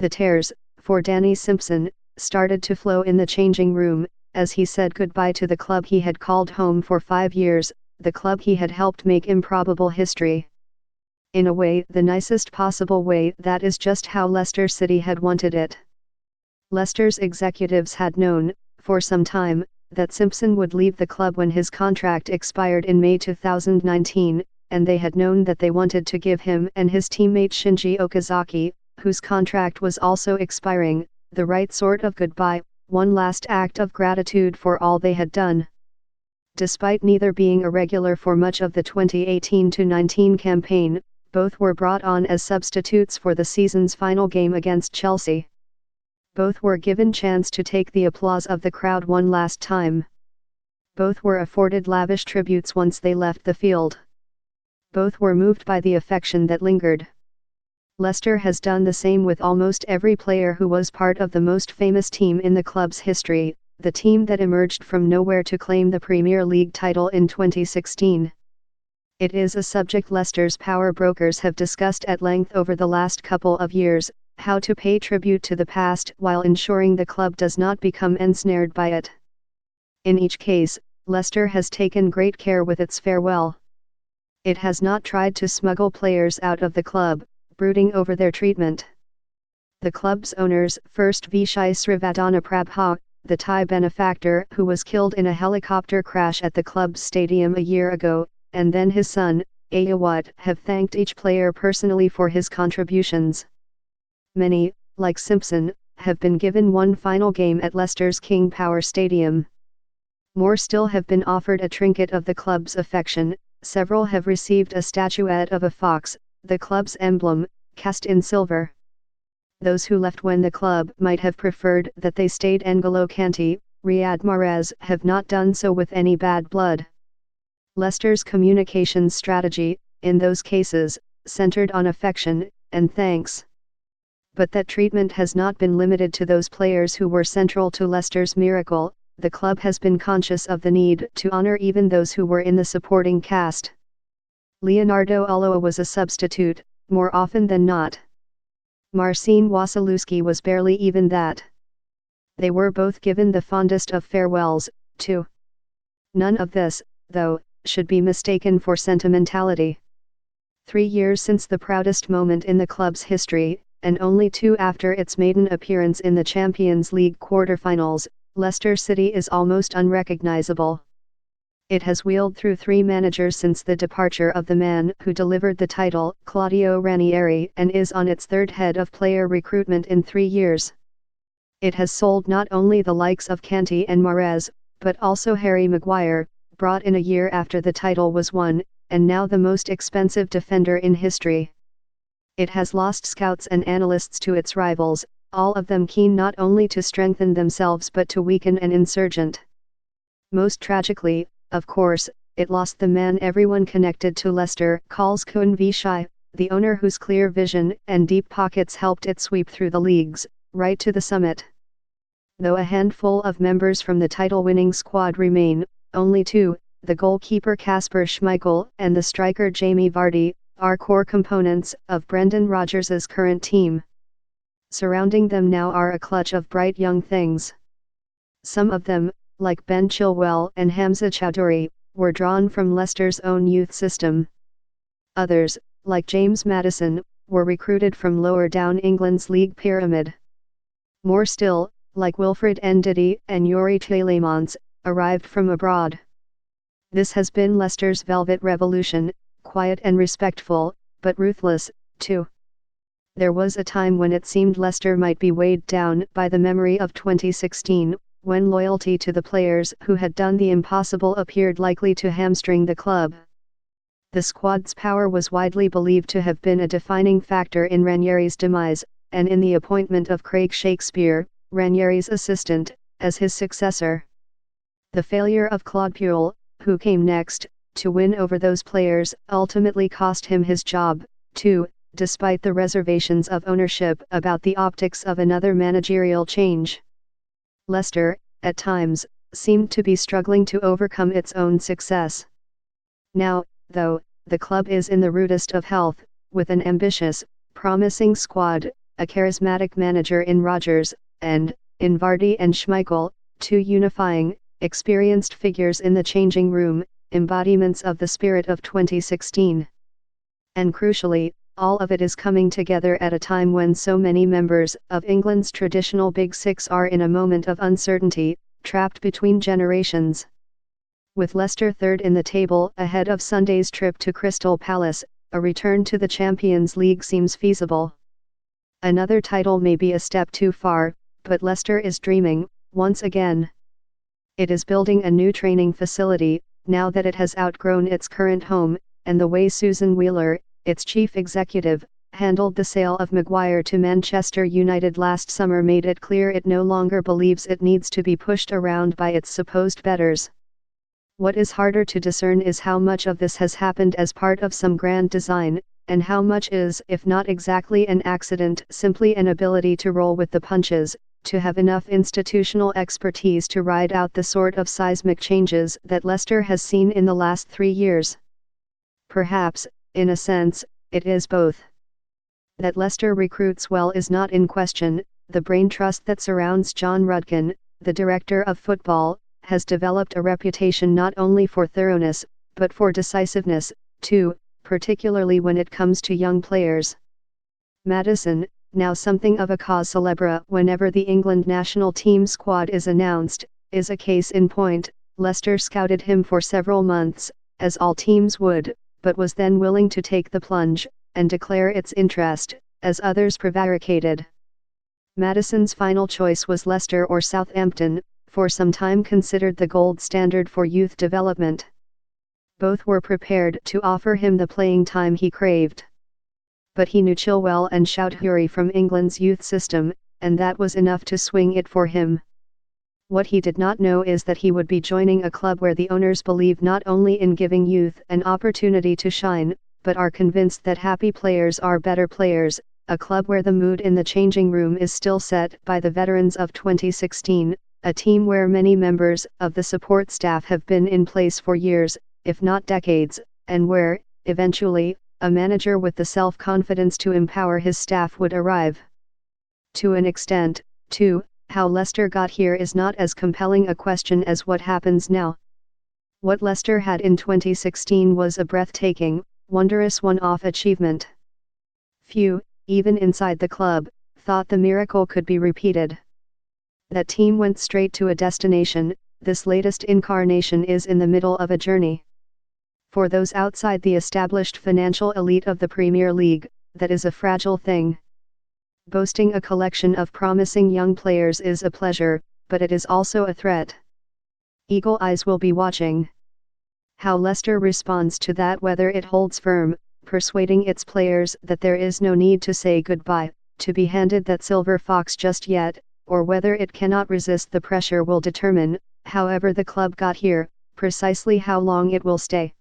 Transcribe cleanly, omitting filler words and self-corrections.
The tears, for Danny Simpson, started to flow in the changing room, as he said goodbye to the club he had called home for 5 years, the club he had helped make improbable history. In a way, the nicest possible way. That is just how Leicester City had wanted it. Leicester's executives had known, for some time, that Simpson would leave the club when his contract expired in May 2019, and they had known that they wanted to give him and his teammate Shinji Okazaki, whose contract was also expiring, the right sort of goodbye, one last act of gratitude for all they had done. Despite neither being a regular for much of the 2018-19 campaign, both were brought on as substitutes for the season's final game against Chelsea. Both were given chance to take the applause of the crowd one last time. Both were afforded lavish tributes once they left the field. Both were moved by the affection that lingered. Leicester has done the same with almost every player who was part of the most famous team in the club's history, the team that emerged from nowhere to claim the Premier League title in 2016. It is a subject Leicester's power brokers have discussed at length over the last couple of years, how to pay tribute to the past while ensuring the club does not become ensnared by it. In each case, Leicester has taken great care with its farewell. It has not tried to smuggle players out of the club, brooding over their treatment. The club's owners, first Vijay Srivadana, the Thai benefactor who was killed in a helicopter crash at the club's stadium a year ago, and then his son, Ayawat, have thanked each player personally for his contributions. Many, like Simpson, have been given one final game at Leicester's King Power Stadium. More still have been offered a trinket of the club's affection, several have received a statuette of a fox, the club's emblem, cast in silver. Those who left when the club might have preferred that they stayed. N'Golo Kanté, Riyad Mahrez have not done so with any bad blood. Leicester's communications strategy, in those cases, centered on affection and thanks. But that treatment has not been limited to those players who were central to Leicester's miracle. The club has been conscious of the need to honor even those who were in the supporting cast. Leonardo Ulloa was a substitute, more often than not. Marcin Wasilewski was barely even that. They were both given the fondest of farewells, too. None of this, though, should be mistaken for sentimentality. 3 years since the proudest moment in the club's history, and only 2 after its maiden appearance in the Champions League quarter-finals, Leicester City is almost unrecognizable. It has wheeled through 3 managers since the departure of the man who delivered the title, Claudio Ranieri, and is on its 3rd head of player recruitment in 3 years. It has sold not only the likes of Kanté and Mahrez, but also Harry Maguire, brought in a year after the title was won, and now the most expensive defender in history. It has lost scouts and analysts to its rivals, all of them keen not only to strengthen themselves but to weaken an insurgent. Most tragically, of course, it lost the man everyone connected to Leicester calls Kun Vijay, the owner whose clear vision and deep pockets helped it sweep through the leagues, right to the summit. Though a handful of members from the title-winning squad remain, only 2, the goalkeeper Kasper Schmeichel and the striker Jamie Vardy, are core components of Brendan Rodgers' current team. Surrounding them now are a clutch of bright young things. Some of them, like Ben Chilwell and Hamza Chowdhury, were drawn from Leicester's own youth system. Others, like James Maddison, were recruited from lower down England's league pyramid. More still, like Wilfred Ndidi and Yuri Tielemans, arrived from abroad. This has been Leicester's velvet revolution, quiet and respectful, but ruthless, too. There was a time when it seemed Leicester might be weighed down by the memory of 2016, when loyalty to the players who had done the impossible appeared likely to hamstring the club. The squad's power was widely believed to have been a defining factor in Ranieri's demise, and in the appointment of Craig Shakespeare, Ranieri's assistant, as his successor. The failure of Claude Puel, who came next, to win over those players ultimately cost him his job, too, despite the reservations of ownership about the optics of another managerial change. Leicester, at times, seemed to be struggling to overcome its own success. Now, though, the club is in the rudest of health, with an ambitious, promising squad, a charismatic manager in Rodgers, and, in Vardy and Schmeichel, two unifying, experienced figures in the changing room, embodiments of the spirit of 2016. And crucially, all of it is coming together at a time when so many members of England's traditional Big Six are in a moment of uncertainty, trapped between generations. With Leicester third in the table ahead of Sunday's trip to Crystal Palace, a return to the Champions League seems feasible. Another title may be a step too far, but Leicester is dreaming, once again. It is building a new training facility, now that it has outgrown its current home, and the way Susan Wheeler, its chief executive, handled the sale of Maguire to Manchester United last summer made it clear it no longer believes it needs to be pushed around by its supposed betters. What is harder to discern is how much of this has happened as part of some grand design, and how much is, if not exactly an accident, simply an ability to roll with the punches, to have enough institutional expertise to ride out the sort of seismic changes that Leicester has seen in the last 3 years. Perhaps, in a sense, it is both. That Leicester recruits well is not in question. The brain trust that surrounds John Rudkin, the director of football, has developed a reputation not only for thoroughness, but for decisiveness, too, particularly when it comes to young players. Maddison, now something of a cause célèbre whenever the England national team squad is announced, is a case in point. Leicester scouted him for several months, as all teams would, but was then willing to take the plunge, and declare its interest, as others prevaricated. Maddison's final choice was Leicester or Southampton, for some time considered the gold standard for youth development. Both were prepared to offer him the playing time he craved. But he knew Chilwell and Choudhury from England's youth system, and that was enough to swing it for him. What he did not know is that he would be joining a club where the owners believe not only in giving youth an opportunity to shine, but are convinced that happy players are better players, a club where the mood in the changing room is still set by the veterans of 2016, a team where many members of the support staff have been in place for years, if not decades, and where, eventually, a manager with the self-confidence to empower his staff would arrive. To an extent, too, how Leicester got here is not as compelling a question as what happens now. What Leicester had in 2016 was a breathtaking, wondrous one-off achievement. Few, even inside the club, thought the miracle could be repeated. That team went straight to a destination. This latest incarnation is in the middle of a journey. For those outside the established financial elite of the Premier League, that is a fragile thing. Boasting a collection of promising young players is a pleasure, but it is also a threat. Eagle eyes will be watching how Leicester responds to that, whether it holds firm, persuading its players that there is no need to say goodbye, to be handed that silver fox just yet, or whether it cannot resist the pressure will determine, however the club got here, precisely how long it will stay.